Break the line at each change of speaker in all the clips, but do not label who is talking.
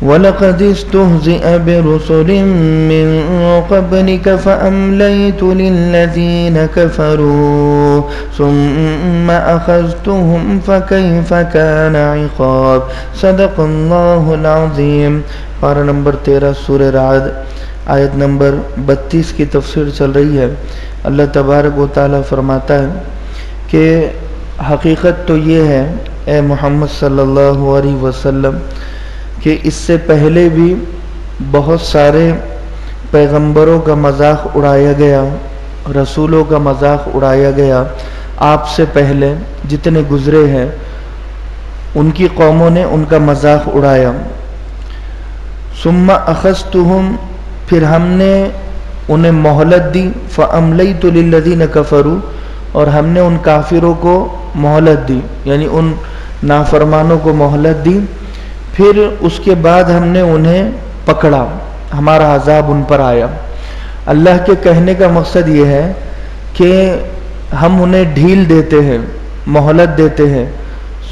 وَلَقَدِ اسْتُهْزِئَ بِرُسُلٍ مِّن قَبْلِكَ فَأَمْلَيْتُ لِلَّذِينَ كَفَرُوا ثُمَّ أَخَذْتُهُمْ فَكَيْفَ كَانَ عِقَابِ۔ صدق اللہ العظیم۔ پارہ نمبر 13 سورہ رعد آیت نمبر 32 کی تفسیر چل رہی ہے۔ اللہ تبارک و تعالیٰ فرماتا ہے کہ حقیقت تو یہ ہے اے محمد صلی اللہ علیہ وسلم کہ اس سے پہلے بھی بہت سارے پیغمبروں کا مذاق اڑایا گیا، رسولوں کا مذاق اڑایا گیا۔ آپ سے پہلے جتنے گزرے ہیں ان کی قوموں نے ان کا مذاق اڑایا۔ ثم اخذتهم، پھر ہم نے انہیں مہلت دی، فاملیت للذین کفروا، اور ہم نے ان کافروں کو مہلت دی، یعنی ان نافرمانوں کو مہلت دی، پھر اس کے بعد ہم نے انہیں پکڑا، ہمارا عذاب ان پر آیا۔ اللہ کے کہنے کا مقصد یہ ہے کہ ہم انہیں ڈھیل دیتے ہیں، مہلت دیتے ہیں،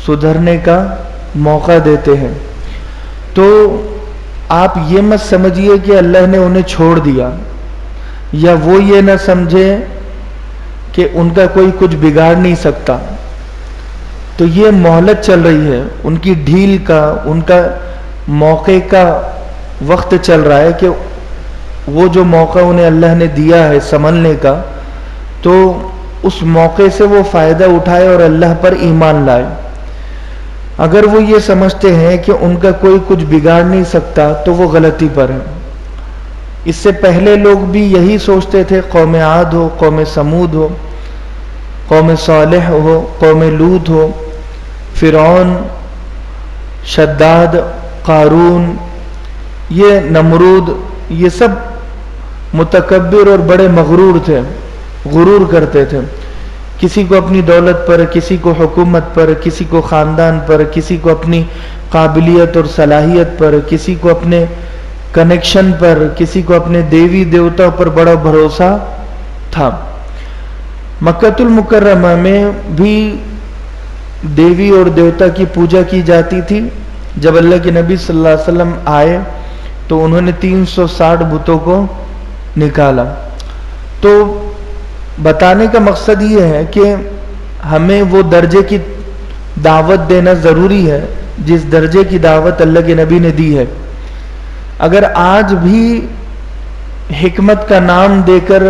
سدھرنے کا موقع دیتے ہیں۔ تو آپ یہ مت سمجھیے کہ اللہ نے انہیں چھوڑ دیا، یا وہ یہ نہ سمجھے کہ ان کا کوئی کچھ بگاڑ نہیں سکتا۔ تو یہ مہلت چل رہی ہے، ان کی ڈھیل کا، ان کا موقع کا وقت چل رہا ہے کہ وہ جو موقع انہیں اللہ نے دیا ہے سنبھلنے کا، تو اس موقع سے وہ فائدہ اٹھائے اور اللہ پر ایمان لائے۔ اگر وہ یہ سمجھتے ہیں کہ ان کا کوئی کچھ بگاڑ نہیں سکتا تو وہ غلطی پر ہے۔ اس سے پہلے لوگ بھی یہی سوچتے تھے، قوم عاد ہو، قوم سمود ہو، قوم صالح ہو، قوم لوط ہو، فرعون، شداد، قارون، یہ نمرود، یہ سب متکبر اور بڑے مغرور تھے، غرور کرتے تھے، کسی کو اپنی دولت پر، کسی کو حکومت پر، کسی کو خاندان پر، کسی کو اپنی قابلیت اور صلاحیت پر، کسی کو اپنے کنیکشن پر، کسی کو اپنے دیوی دیوتا پر بڑا بھروسہ تھا۔ مکہ المکرمہ میں بھی دیوی اور دیوتا کی پوجا کی جاتی تھی۔ جب اللہ کے نبی صلی اللہ علیہ وسلم آئے تو انہوں نے 360 بتوں کو نکالا۔ تو بتانے کا مقصد یہ ہے کہ ہمیں وہ درجے کی دعوت دینا ضروری ہے جس درجے کی دعوت اللہ کے نبی نے دی ہے۔ اگر آج بھی حکمت کا نام دے کر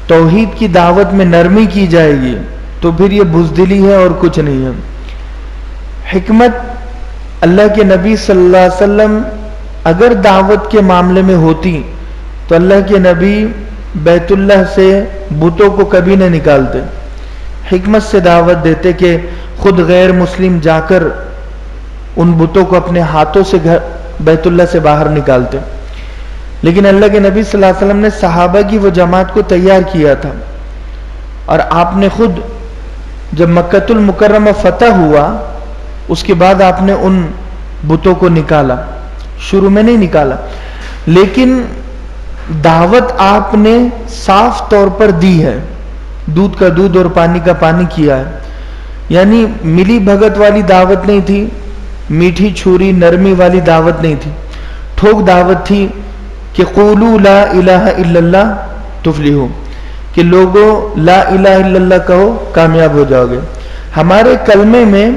توحید کی دعوت میں نرمی کی جائے گی تو پھر یہ بزدلی ہے اور کچھ نہیں ہے۔ حکمت اللہ کے نبی صلی اللہ علیہ وسلم اگر دعوت کے معاملے میں ہوتی تو اللہ کے نبی بیت اللہ سے بتوں کو کبھی نہ نکالتے، حکمت سے دعوت دیتے کہ خود غیر مسلم جا کر ان بتوں کو اپنے ہاتھوں سے بیت اللہ سے باہر نکالتے۔ لیکن اللہ کے نبی صلی اللہ علیہ وسلم نے صحابہ کی وہ جماعت کو تیار کیا تھا، اور آپ نے خود جب مکہ المکرمہ فتح ہوا اس کے بعد آپ نے ان بتوں کو نکالا، شروع میں نہیں نکالا، لیکن دعوت آپ نے صاف طور پر دی ہے، دودھ کا دودھ اور پانی کا پانی کیا ہے، یعنی ملی بھگت والی دعوت نہیں تھی، میٹھی چھری نرمی والی دعوت نہیں تھی، ٹھوک دعوت تھی کہ قولوا لا الہ الا اللہ تفلحوا، کہ لوگوں لا الہ الا اللہ کہو کامیاب ہو جاؤ گے۔ ہمارے کلمے میں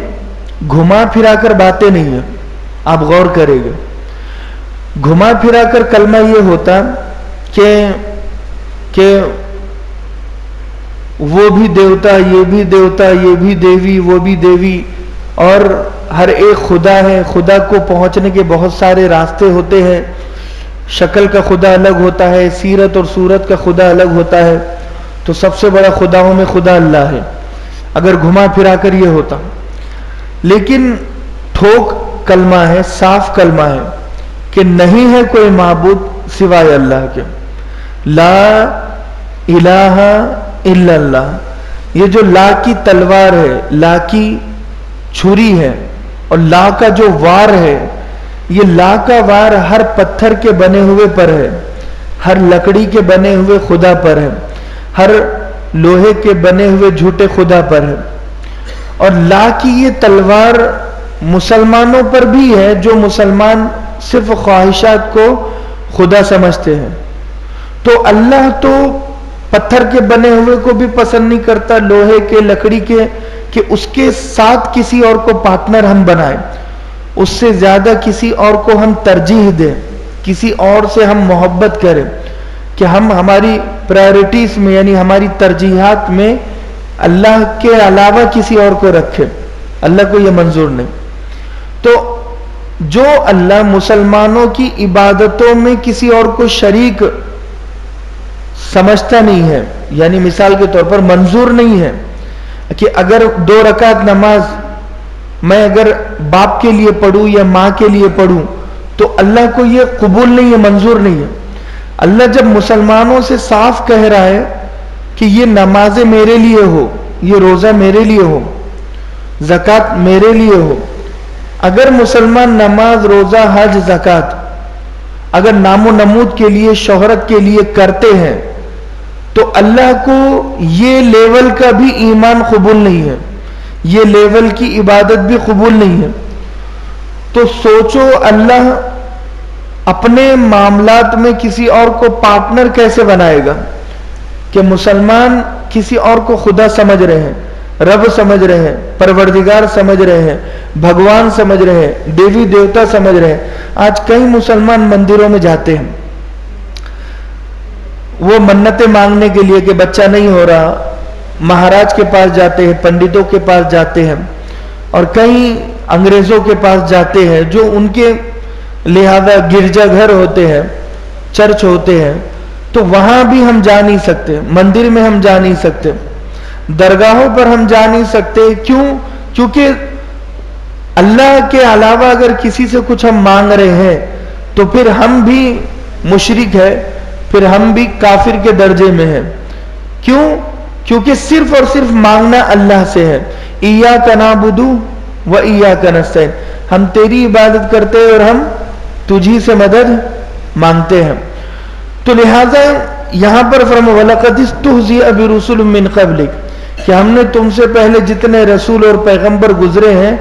گھما پھرا کر باتیں نہیں ہیں، آپ غور کریں گے، گھما پھرا کر کلمہ یہ ہوتا کہ وہ بھی دیوتا، یہ بھی دیوتا، یہ بھی دیوی، وہ بھی دیوی، اور ہر ایک خدا ہے۔ خدا کو پہنچنے کے بہت سارے راستے ہوتے ہیں، شکل کا خدا الگ ہوتا ہے، سیرت اور صورت کا خدا الگ ہوتا ہے، تو سب سے بڑا خداؤں میں خدا اللہ ہے اگر گھما پھرا کر یہ ہوتا۔ لیکن ٹھوک کلمہ ہے، صاف کلمہ ہے کہ نہیں ہے کوئی معبود سوائے اللہ کے، لا الہ الا اللہ۔ یہ جو لا کی تلوار ہے، لا کی چھری ہے، اور لا کا جو وار ہے، یہ لا کا وار ہر پتھر کے بنے ہوئے پر ہے، ہر لکڑی کے بنے ہوئے خدا پر ہے، ہر لوہے کے بنے ہوئے جھوٹے خدا پر ہے۔ اور لا کی یہ تلوار مسلمانوں پر بھی ہے جو مسلمان صرف خواہشات کو خدا سمجھتے ہیں. تو اللہ تو پتھر کے بنے ہوئے کو بھی پسند نہیں کرتا, لوہے کے, لکڑی کے, کہ اس کے ساتھ کسی اور کو پارٹنر ہم بنائیں, اس سے زیادہ کسی اور کو ہم ترجیح دیں, کسی اور سے ہم محبت کریں, کہ ہم ہماری پرائرٹیز میں یعنی ہماری ترجیحات میں اللہ کے علاوہ کسی اور کو رکھیں. اللہ کو یہ منظور نہیں. تو جو اللہ مسلمانوں کی عبادتوں میں کسی اور کو شریک سمجھتا نہیں ہے, یعنی مثال کے طور پر منظور نہیں ہے کہ اگر 2 رکعت نماز میں اگر باپ کے لیے پڑھوں یا ماں کے لیے پڑھوں تو اللہ کو یہ قبول نہیں ہے, منظور نہیں ہے. اللہ جب مسلمانوں سے صاف کہہ رہا ہے کہ یہ نمازیں میرے لیے ہو, یہ روزہ میرے لیے ہو, زکوٰۃ میرے لیے ہو, اگر مسلمان نماز, روزہ, حج, زکوٰۃ اگر نام و نمود کے لیے, شہرت کے لیے کرتے ہیں تو اللہ کو یہ لیول کا بھی ایمان قبول نہیں ہے, یہ لیول کی عبادت بھی قبول نہیں ہے. تو سوچو اللہ اپنے معاملات میں کسی اور کو پارٹنر کیسے بنائے گا, کہ مسلمان کسی اور کو خدا سمجھ رہے ہیں, رب سمجھ رہے ہیں, پروردگار سمجھ رہے ہیں, بھگوان سمجھ رہے ہیں, دیوی دیوتا سمجھ رہے ہیں. آج کئی مسلمان مندروں میں جاتے ہیں, وہ منتیں مانگنے کے لیے کہ بچہ نہیں ہو رہا, مہاراج کے پاس جاتے ہیں, پنڈتوں کے پاس جاتے ہیں, اور کئی انگریزوں کے پاس جاتے ہیں جو ان کے لہذا گرجا گھر ہوتے ہیں, چرچ ہوتے ہیں. تو وہاں بھی ہم جا نہیں سکتے, مندر میں ہم جا نہیں سکتے, درگاہوں پر ہم جا نہیں سکتے. کیوں؟ کیونکہ اللہ کے علاوہ اگر کسی سے کچھ ہم مانگ رہے ہیں تو پھر ہم بھی مشرک ہے, پھر ہم بھی کافر کے درجے میں ہیں. کیوں؟ کیونکہ صرف اور صرف مانگنا اللہ سے ہے. ایاک نعبد و ایاک نستعین, ہم تیری عبادت کرتے ہیں اور ہم تجھی سے مدد مانگتے ہیں. تو لہذا یہاں پر فرمایا وَلَقَدِ اسْتُهْزِئَ بِرُسُلٍ مِّن قَبْلِكَ, کہ ہم نے تم سے پہلے جتنے رسول اور پیغمبر گزرے ہیں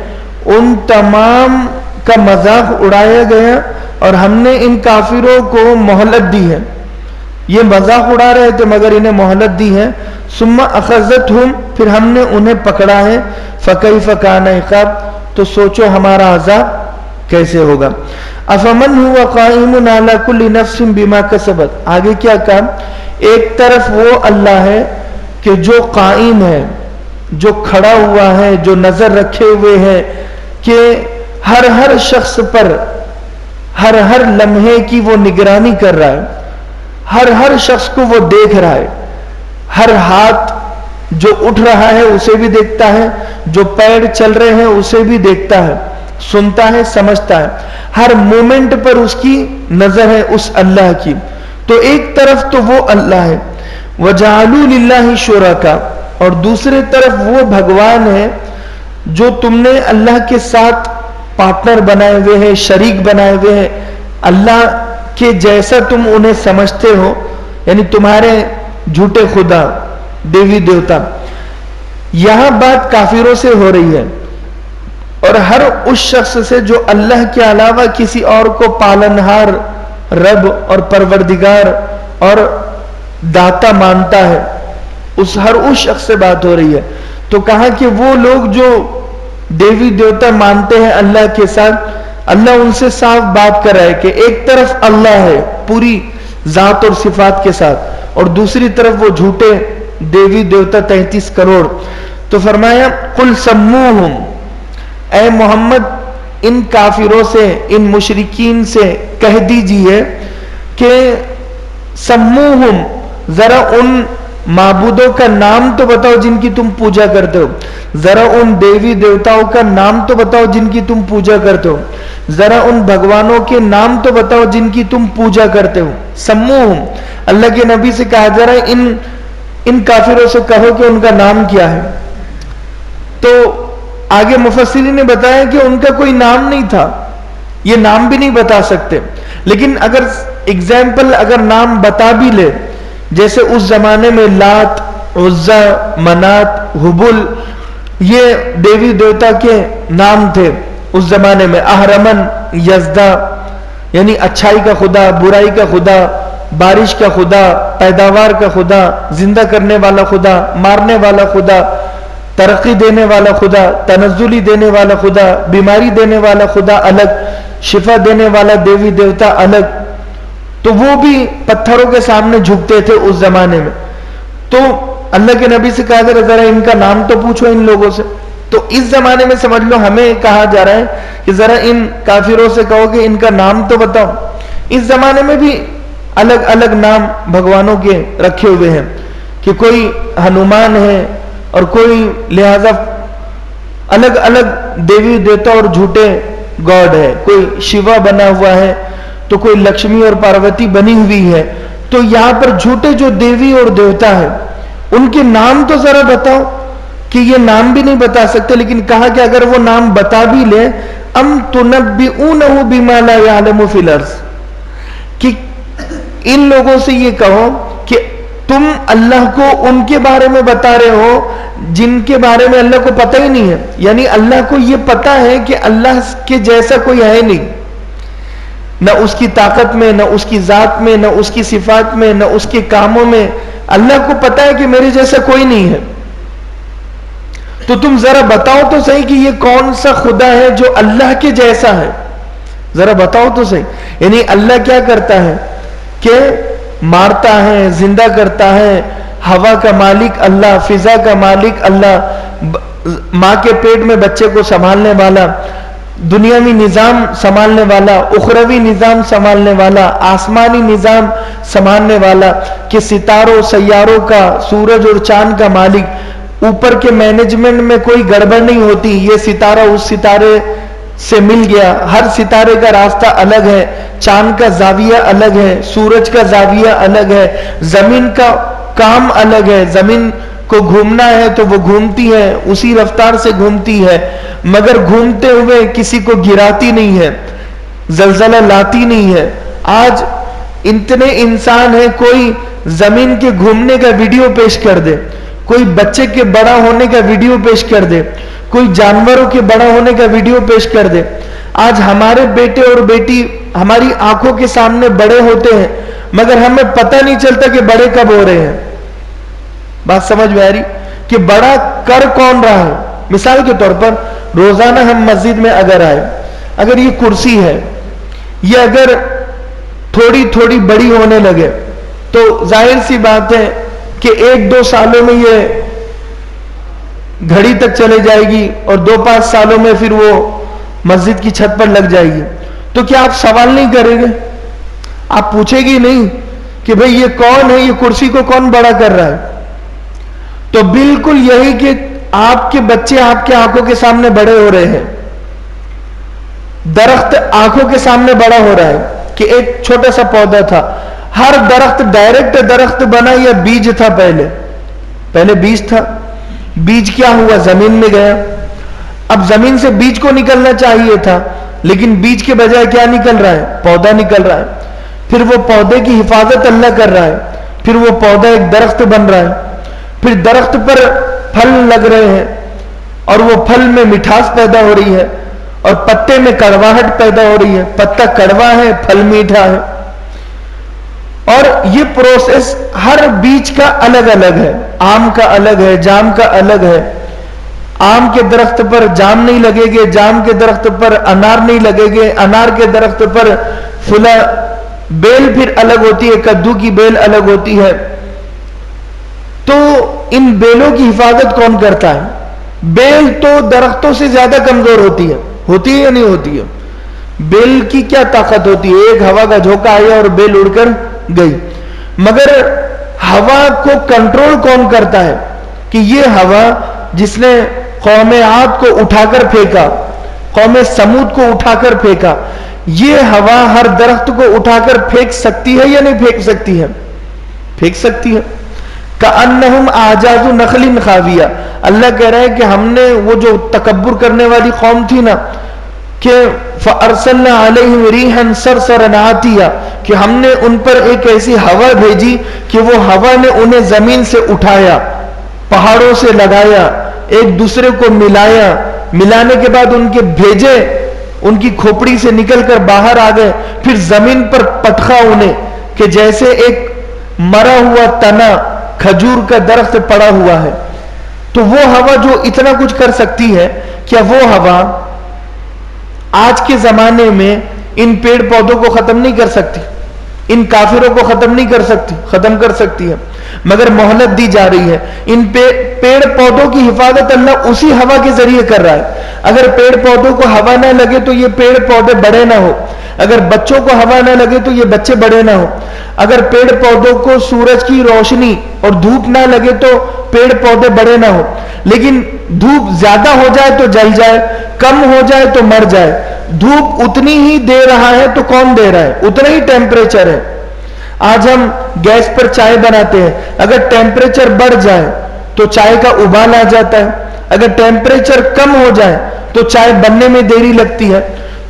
ان تمام کا مذاق اڑایا گیا, اور ہم نے ان کافروں کو مہلت دی ہے. یہ مذاق اڑا رہے تھے مگر انہیں مہلت دی ہے. ثُمَّ أَخَذَتْهُمْ, پھر ہم نے انہیں پکڑا ہے. فَكَيْفَ كَانَ عِقَابِ, تو سوچو ہمارا عذاب کیسے ہوگا. افمن هو قائم على كل نفس بما كسبت, آگے کیا کہا, ایک طرف وہ اللہ ہے کہ جو قائم ہے, جو کھڑا ہوا ہے, جو نظر رکھے ہوئے ہے کہ ہر شخص پر ہر لمحے کی وہ نگرانی کر رہا ہے, ہر شخص کو وہ دیکھ رہا ہے, ہر ہاتھ جو اٹھ رہا ہے اسے بھی دیکھتا ہے, جو پیر چل رہے ہیں اسے بھی دیکھتا ہے, سنتا ہے, سمجھتا ہے, ہر مومنٹ پر اس کی نظر ہے اس اللہ کی. تو ایک طرف تو وہ اللہ ہے, وَجَعَلُوا لِلَّهِ شُرَكَاءَ, اور دوسرے طرف وہ بھگوان ہے جو تم نے اللہ کے ساتھ پارٹنر بنائے ہوئے ہیں, شریک بنائے ہوئے ہیں, اللہ کے جیسا تم انہیں سمجھتے ہو, یعنی تمہارے جھوٹے خدا, دیوی دیوتا. یہاں بات کافروں سے ہو رہی ہے, اور ہر اس شخص سے جو اللہ کے علاوہ کسی اور کو پالنہار, رب اور پروردگار اور داتا مانتا ہے, ہر اس شخص سے بات ہو رہی ہے. تو کہا کہ وہ لوگ جو دیوی دیوتا مانتے ہیں اللہ کے ساتھ, اللہ ان سے صاف بات کر رہا ہے کہ ایک طرف اللہ ہے پوری ذات اور صفات کے ساتھ, اور دوسری طرف وہ جھوٹے دیوی دیوتا 33 کروڑ. تو فرمایا قل سموہم, اے محمد ان کافروں سے, ان مشرکین سے کہہ دیجئے کہ سموہم, ذرا ان معبودوں کا نام تو بتاؤ جن کی تم پوجا کرتے ہو, ذرا ان دیوی دیوتاؤں کا نام تو بتاؤ جن کی تم پوجا کرتے ہو, ذرا ان بھگوانوں کے نام تو بتاؤ جن کی تم پوجا کرتے ہو. سموہم, اللہ کے نبی سے کہا جا رہا ہے ان کافروں سے کہو کہ ان کا نام کیا ہے. تو آگے مفسرین نے بتایا کہ ان کا کوئی نام نہیں تھا, یہ نام بھی نہیں بتا سکتے. لیکن اگر ایگزامپل اگر نام بتا بھی لے, جیسے اس زمانے میں لات, عزا, منات, حبل, یہ دیوی دیوتا کے نام تھے اس زمانے میں, اہرمن, یزدہ, یعنی اچھائی کا خدا، برائی کا خدا، بارش کا خدا، پیداوار کا خدا، زندہ کرنے والا خدا، مارنے والا خدا، ترقی دینے والا خدا، تنزلی دینے والا خدا، بیماری دینے والا خدا الگ، شفا دینے والا دیوی دیوتا الگ. تو وہ بھی پتھروں کے سامنے جھکتے تھے اس زمانے میں. تو اللہ کے نبی سے کہا ذرا ان کا نام تو پوچھو ان لوگوں سے. تو اس زمانے میں سمجھ لو ہمیں کہا جا رہا ہے کہ ذرا ان کافروں سے کہو کہ ان کا نام تو بتاؤ. اس زمانے میں بھی الگ الگ نام بھگوانوں کے رکھے ہوئے ہیں کہ کوئی ہنومان ہے اور کوئی لہذا الگ الگ دیوی دیوتا اور جھوٹے گاڈ ہے. کوئی شیوا بنا ہوا ہے تو کوئی لکشمی اور پاروتی بنی ہوئی ہے. تو یہاں پر جھوٹے جو دیوی اور دیوتا ہے ان کے نام تو ذرا بتاؤ. کہ یہ نام بھی نہیں بتا سکتے، لیکن کہا کہ اگر وہ نام بتا بھی لے ام تنبئونہ بما لا یعلم فی الارض، کہ ان لوگوں سے یہ کہو کہ تم اللہ کو ان کے بارے میں بتا رہے ہو جن کے بارے میں اللہ کو پتہ ہی نہیں ہے. یعنی اللہ کو یہ پتا ہے کہ اللہ کے جیسا کوئی ہے نہیں، نہ اس کی طاقت میں، نہ اس کی ذات میں، نہ اس کی صفات میں، نہ اس کے کاموں میں. اللہ کو پتا ہے کہ میرے جیسا کوئی نہیں ہے. تو تم ذرا بتاؤ تو صحیح کہ یہ کون سا خدا ہے جو اللہ کے جیسا ہے، ذرا بتاؤ تو صحیح. یعنی اللہ کیا کرتا ہے کہ مارتا ہے، زندہ کرتا ہے، ہوا کا مالک اللہ، فضا کا مالک اللہ، ماں کے پیٹ میں بچے کو سنبھالنے والا، دنیاوی نظام سنبھالنے والا، اخروی نظام سنبھالنے والا، آسمانی نظام سنبھالنے والا، کہ ستاروں سیاروں کا، سورج اور چاند کا مالک. اوپر کے مینجمنٹ میں کوئی گڑبڑ نہیں ہوتی. یہ ستارہ اس ستارے سے مل گیا، ہر ستارے کا راستہ الگ ہے، چاند کا زاویہ الگ ہے، سورج کا زاویہ الگ ہے، زمین کا کام الگ ہے. زمین کو گھومنا ہے تو وہ گھومتی ہے، اسی رفتار سے گھومتی ہے، مگر گھومتے ہوئے کسی کو گراتی نہیں ہے، زلزلہ لاتی نہیں ہے. آج اتنے انسان ہیں، کوئی زمین کے گھومنے کا ویڈیو پیش کر دے، کوئی بچے کے بڑا ہونے کا ویڈیو پیش کر دے، کوئی جانوروں کے بڑا ہونے کا ویڈیو پیش کر دے. آج ہمارے بیٹے اور بیٹی ہماری آنکھوں کے سامنے بڑے ہوتے ہیں مگر ہمیں پتہ نہیں چلتا کہ بڑے کب ہو رہے ہیں. بات سمجھ میں آ رہی کہ بڑا کر کون رہا ہے. مثال کے طور پر روزانہ ہم مسجد میں اگر آئے، اگر یہ کرسی ہے یہ اگر تھوڑی تھوڑی بڑی ہونے لگے تو ظاہر سی بات ہے کہ 1-2 سالوں میں یہ گھڑی تک چلے جائے گی اور 2-5 سالوں میں پھر وہ مسجد کی چھت پر لگ جائے گی. تو کیا آپ سوال نہیں کریں گے؟ آپ پوچھے گی نہیں کہ بھئی یہ کون ہے، یہ کرسی کو کون بڑا کر رہا ہے؟ تو بالکل یہی کہ آپ کے بچے آپ کے آنکھوں کے سامنے بڑے ہو رہے ہیں. درخت آنکھوں کے سامنے بڑا ہو رہا ہے کہ ایک چھوٹا سا پودا تھا. ہر درخت ڈائریکٹ درخت بنا یا بیج تھا؟ پہلے بیج تھا. بیج کیا ہوا؟ زمین میں گیا. اب زمین سے بیج کو نکلنا چاہیے تھا لیکن بیج کے بجائے کیا نکل رہا ہے؟ پودا نکل رہا ہے. پھر وہ پودے کی حفاظت اللہ کر رہا ہے، پھر وہ پودا ایک درخت بن رہا ہے، پھر درخت پر پھل لگ رہے ہیں اور وہ پھل میں مٹھاس پیدا ہو رہی ہے اور پتے میں کڑواہٹ پیدا ہو رہی ہے. پتا کڑوا ہے، پھل میٹھا ہے. اور یہ پروسیس ہر بیج کا الگ الگ ہے. آم کا الگ ہے، جام کا الگ ہے. آم کے درخت پر جام نہیں لگے گے، جام کے درخت پر انار نہیں لگے گے، انار کے درخت پر فلا بیل پھر الگ ہوتی ہے، کدو کی بیل الگ ہوتی ہے. تو ان بیلوں کی حفاظت کون کرتا ہے؟ بیل تو درختوں سے زیادہ کمزور ہوتی ہے یا نہیں ہوتی ہے؟ بیل کی کیا طاقت ہوتی ہے؟ ایک ہوا کا جھونکا آیا اور بیل اڑ کر گئی. مگر ہوا کو کنٹرول کون کرتا ہے؟ کہ یہ ہوا جس نے قوم عاد کو اٹھا کر پھینکا، قوم سمود کو اٹھا کر پھینکا، یہ ہوا ہر درخت کو اٹھا کر پھینک سکتی ہے یا نہیں پھینک سکتی ہے؟ پھینک سکتی ہے. کأنہم اعجاز نخل خاویہ. اللہ کہہ رہا ہے کہ ہم نے وہ جو تکبر کرنے والی قوم تھی نا کہ فَأَرْسَلْنَا عَلَيْهِمْ رِيحًا صَرْصَرًا عَاتِيًّا، کہ ہم نے ان پر ایک ایسی ہوا بھیجی کہ وہ ہوا نے انہیں زمین سے اٹھایا، پہاڑوں سے لگایا، ایک دوسرے کو ملایا، ملانے کے بعد ان کے بھیجے ان کی کھوپڑی سے نکل کر باہر آ گئے، پھر زمین پر پٹخا انہیں کہ جیسے ایک مرا ہوا تنا کھجور کا درخت پڑا ہوا ہے. تو وہ ہوا جو اتنا کچھ کر سکتی ہے، کیا وہ ہوا آج کے زمانے میں ان پیڑ پودوں کو ختم نہیں کر سکتی؟ ان کافروں کو ختم نہیں کر سکتی؟ ختم کر سکتی ہے، مگر مہلت دی جا رہی ہے. ان پیڑ پودوں کی حفاظت اللہ اسی ہوا کے ذریعے کر رہا ہے. اگر پیڑ پودوں کو ہوا نہ لگے تو یہ پیڑ پودے بڑے نہ ہو، اگر بچوں کو ہوا نہ لگے تو یہ بچے بڑے نہ ہو، اگر پیڑ پودوں کو سورج کی روشنی اور دھوپ نہ لگے تو پیڑ پودے بڑے نہ ہو. لیکن دھوپ زیادہ ہو جائے تو جل جائے، کم ہو جائے تو مر جائے. دھوپ اتنی ہی دے رہا ہے تو کون دے رہا ہے؟ اتنا ہی ٹیمپریچر ہے. آج ہم گیس پر چائے بناتے ہیں، اگر ٹیمپریچر بڑھ جائے تو چائے کا ابال آ جاتا ہے، اگر ٹیمپریچر کم ہو جائے تو چائے بننے میں دیری لگتی ہے.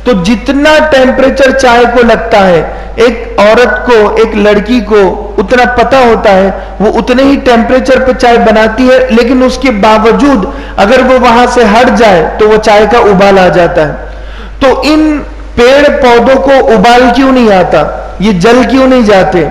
تو جتنا ٹیمپریچر چائے کو لگتا ہے، ایک عورت کو، ایک لڑکی کو اتنا پتہ ہوتا ہے، وہ اتنے ہی ٹیمپریچر پہ چائے بناتی ہے. لیکن اس کے باوجود اگر وہ وہاں سے ہٹ جائے تو وہ چائے کا ابال آ جاتا ہے. تو ان پیڑ پودوں کو ابال کیوں نہیں آتا؟ یہ جل کیوں نہیں جاتے؟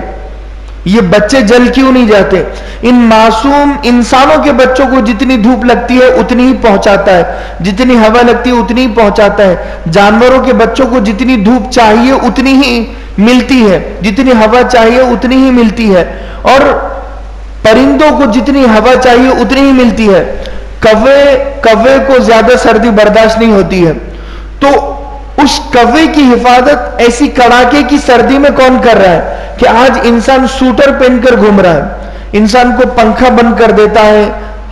یہ بچے جل کیوں نہیں جاتے؟ ان معصوم انسانوں کے بچوں کو جتنی دھوپ لگتی ہے اتنی ہی پہنچاتا ہے، جتنی ہوا لگتی ہے اتنی ہی پہنچاتا ہے. جانوروں کے بچوں کو جتنی دھوپ چاہیے اتنی ہی ملتی ہے، جتنی ہوا چاہیے اتنی ہی ملتی ہے، اور پرندوں کو جتنی ہوا چاہیے اتنی ہی ملتی ہے. کوے کو زیادہ سردی برداشت نہیں ہوتی ہے، تو اس کوے کی حفاظت ایسی کڑاکے کی سردی میں کون کر رہا ہے کہ آج انسان سوٹر پہن کر گھوم رہا ہے، انسان کو پنکھا بند کر دیتا ہے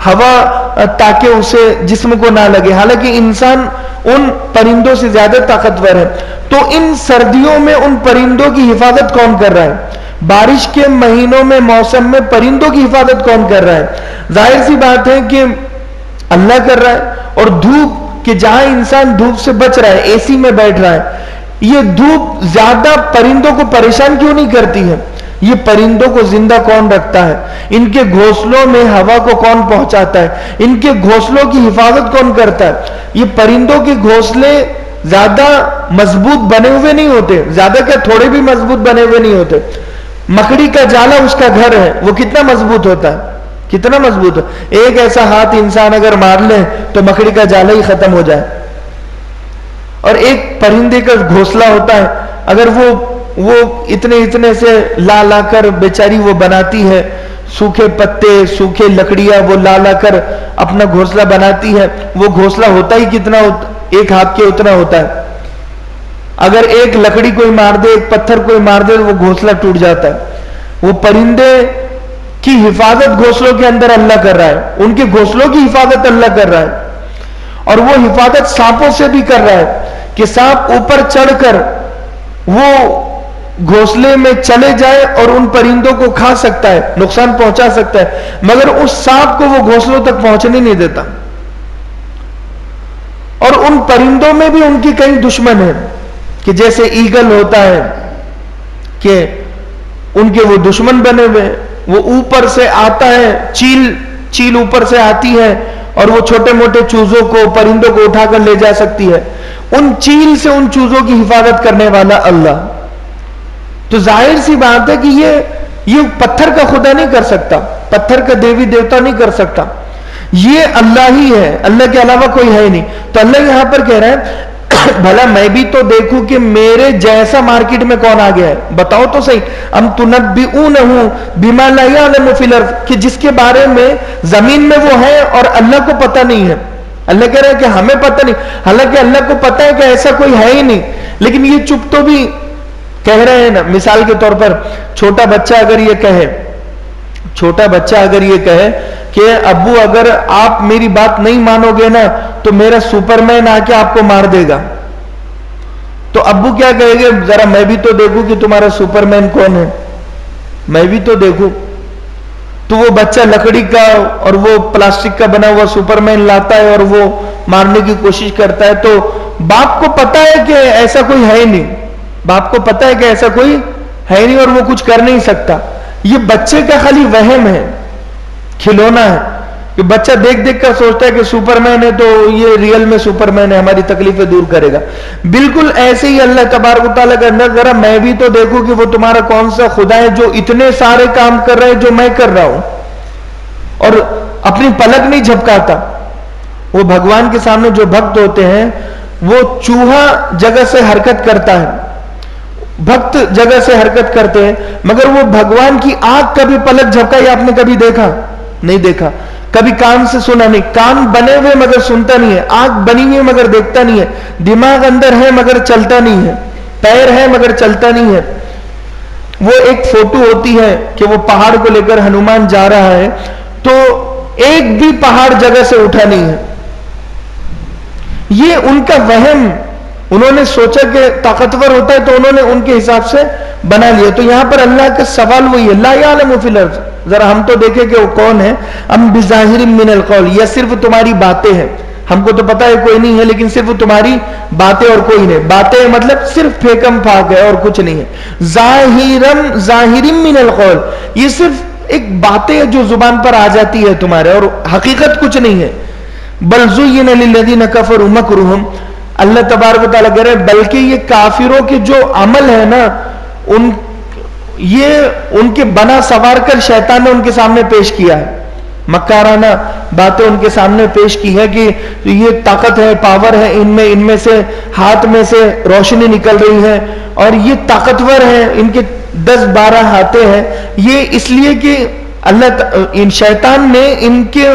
ہوا تاکہ اسے جسم کو نہ لگے، حالانکہ انسان ان پرندوں سے زیادہ طاقتور ہے. تو ان سردیوں میں ان پرندوں کی حفاظت کون کر رہا ہے؟ بارش کے مہینوں میں، موسم میں پرندوں کی حفاظت کون کر رہا ہے؟ ظاہر سی بات ہے کہ اللہ کر رہا ہے. اور دھوپ، کہ جہاں انسان دھوپ سے بچ رہا ہے، اے سی میں بیٹھ رہا ہے، یہ دھوپ زیادہ پرندوں کو پریشان کیوں نہیں کرتی ہے؟ یہ پرندوں کو زندہ کون رکھتا ہے؟ ان کے گھونسلوں میں ہوا کو کون پہنچاتا ہے؟ ان کے گھونسلوں کی حفاظت کون کرتا ہے؟ یہ پرندوں کے گھونسلے زیادہ مضبوط بنے ہوئے نہیں ہوتے، زیادہ کیا تھوڑے بھی مضبوط بنے ہوئے نہیں ہوتے. مکڑی کا جالا اس کا گھر ہے، وہ کتنا مضبوط ہوتا ہے، کتنا مضبوط ہے. ایک ایسا ہاتھ انسان اگر مار لے تو مکڑی کا جالا ہی ختم ہو جائے. اور ایک پرندے کا گھونسلہ ہوتا ہے، اگر وہ اتنے سے لا کر بیچاری وہ بناتی ہے، سوکھے پتے، سوکھے لکڑیاں وہ لا کر اپنا گھونسلہ بناتی ہے، وہ گھونسلہ ہوتا ہی کتنا، ایک ہاتھ کے اتنا ہوتا ہے. اگر ایک لکڑی کوئی مار دے، ایک پتھر کوئی مار دے، وہ گھونسلہ ٹوٹ جاتا ہے. وہ پرندے کی حفاظت گھونسلوں کے اندر اللہ کر رہا ہے، ان کے گھونسلوں کی حفاظت اللہ کر رہا ہے. اور وہ حفاظت سانپوں سے بھی کر رہا ہے کہ سانپ اوپر چڑھ کر وہ گھونسلے میں چلے جائے اور ان پرندوں کو کھا سکتا ہے، نقصان پہنچا سکتا ہے، مگر اس سانپ کو وہ گھونسلوں تک پہنچنے نہیں دیتا. اور ان پرندوں میں بھی ان کی کئی دشمن ہیں، کہ جیسے ایگل ہوتا ہے کہ ان کے وہ دشمن بنے ہوئے، وہ اوپر سے آتا ہے، چیل اوپر سے آتی ہے اور وہ چھوٹے موٹے چوزوں کو، پرندوں کو اٹھا کر لے جا سکتی ہے. ان چیل سے ان چوزوں کی حفاظت کرنے والا اللہ. تو ظاہر سی بات ہے کہ یہ پتھر کا خدا نہیں کر سکتا، پتھر کا دیوی دیوتا نہیں کر سکتا، یہ اللہ ہی ہے، اللہ کے علاوہ کوئی ہے ہی نہیں. تو اللہ یہاں پر کہہ رہا ہے بھلا میں بھی تو دیکھوں کہ میرے جیسا مارکیٹ میں کون آ گیا ہے، بتاؤ تو صحیح. ام تنبئونہ بما لا یعلم فی الارض، کہ جس کے بارے میں زمین میں وہ ہے اور اللہ کو پتہ نہیں ہے. اللہ کہہ رہا ہے کہ ہمیں پتہ نہیں، حالانکہ اللہ کو پتہ ہے کہ ایسا کوئی ہے ہی نہیں، لیکن یہ چپ تو بھی کہہ رہے ہیں نا. مثال کے طور پر چھوٹا بچہ اگر یہ کہے کہ ابو اگر آپ میری بات نہیں مانو گے نا تو میرا سپر مین آ کے آپ کو مار دے گا، تو ابو کیا کہے گے، ذرا میں بھی تو دیکھوں کہ تمہارا سپر مین کون ہے، میں بھی تو دیکھوں. تو وہ بچہ لکڑی کا اور وہ پلاسٹک کا بنا ہوا سپر مین لاتا ہے اور وہ مارنے کی کوشش کرتا ہے. تو باپ کو پتا ہے کہ ایسا کوئی ہے نہیں، باپ کو پتا ہے کہ ایسا کوئی ہے نہیں اور وہ کچھ کر نہیں سکتا. یہ بچے کا خالی وہم ہے، کھلونا ہے. کہ بچہ دیکھ دیکھ کر سوچتا ہے کہ سپر مین ہے تو یہ ریئل میں سپر مین ہے، ہماری تکلیفیں دور کرے گا. بالکل ایسے ہی اللہ تبارک و تعالیٰ کے اندر ذرا میں بھی تو دیکھوں کہ وہ تمہارا کون سا خدا ہے جو اتنے سارے کام کر رہے ہیں جو میں کر رہا ہوں اور اپنی پلک نہیں جھپکاتا. وہ بھگوان کے سامنے جو بھکت ہوتے ہیں وہ چوہا جگہ سے حرکت کرتا ہے، بھکت جگہ سے حرکت کرتے ہیں، مگر وہ بھگوان کی آنکھ کبھی پلک جھپکا یا آپ نے کبھی دیکھا؟ نہیں دیکھا. کبھی کان سے سنا نہیں، کان بنے ہوئے مگر سنتا نہیں ہے، آنکھ بنی ہوئی مگر دیکھتا نہیں ہے، دماغ اندر ہے مگر چلتا نہیں ہے، پیر ہے مگر چلتا نہیں ہے. وہ ایک فوٹو ہوتی ہے کہ وہ پہاڑ کو لے کر ہنومان جا رہا ہے تو ایک بھی پہاڑ جگہ سے اٹھا نہیں ہے. یہ ان کا وہم، انہوں نے سوچا کہ طاقتور ہوتا ہے تو انہوں نے ان کے حساب سے بنا لیا. تو یہاں پر اللہ کا سوال وہی ہے، لا یعلم فی الارض، ذرا ہم تو دیکھیں کہ وہ کون ہے. ام بظاہر من القول، یہ صرف تمہاری باتیں ہیں، ہم کو تو پتا ہے کوئی نہیں ہے لیکن صرف تمہاری باتیں اور کوئی نہیں. باتیں مطلب صرف پھیکم پھاک ہے اور کچھ نہیں ہے. ظاہر من القول، یہ صرف ایک باتیں جو زبان پر آ جاتی ہے تمہارے اور حقیقت کچھ نہیں ہے. بل زین للذین کفروا مکرہم، اللہ تبارک و تعالیٰ کہہ رہے بلکہ یہ کافروں کے جو عمل ہے نا یہ ان کے بنا سوار کر شیطان نے ان کے سامنے پیش کیا ہے. مکارانہ باتیں ان کے سامنے پیش کی ہے کہ یہ طاقت ہے، پاور ہے ان میں سے ہاتھ میں سے روشنی نکل رہی ہے اور یہ طاقتور ہیں، ان کے 10-12 ہاتھیں ہیں. یہ اس لیے کہ ان شیطان نے ان کے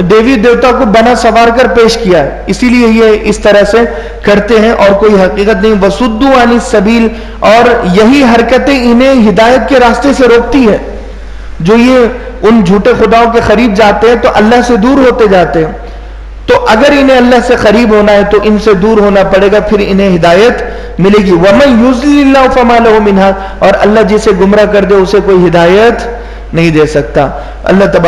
دیوی دیوتا کو بنا سوار کر پیش کیا ہے، اسی لیے یہ اس طرح سے کرتے ہیں اور کوئی حقیقت نہیں. وَصُدُّوا عَنِ السَّبِيلِ، اور یہی حرکتیں انہیں ہدایت کے راستے سے روکتی ہے. جو یہ ان جھوٹے خداؤں کے قریب جاتے ہیں تو اللہ سے دور ہوتے جاتے ہیں. تو اگر انہیں اللہ سے قریب ہونا ہے تو ان سے دور ہونا پڑے گا، پھر انہیں ہدایت ملے گی. وَمَن يُضْلِلِ اللَّهُ فَمَا لَهُ مِنْ هَادٍ، اور اللہ جسے گمراہ کر دے اسے کوئی ہدایت نہیں دے سکتا. اللہ تبارک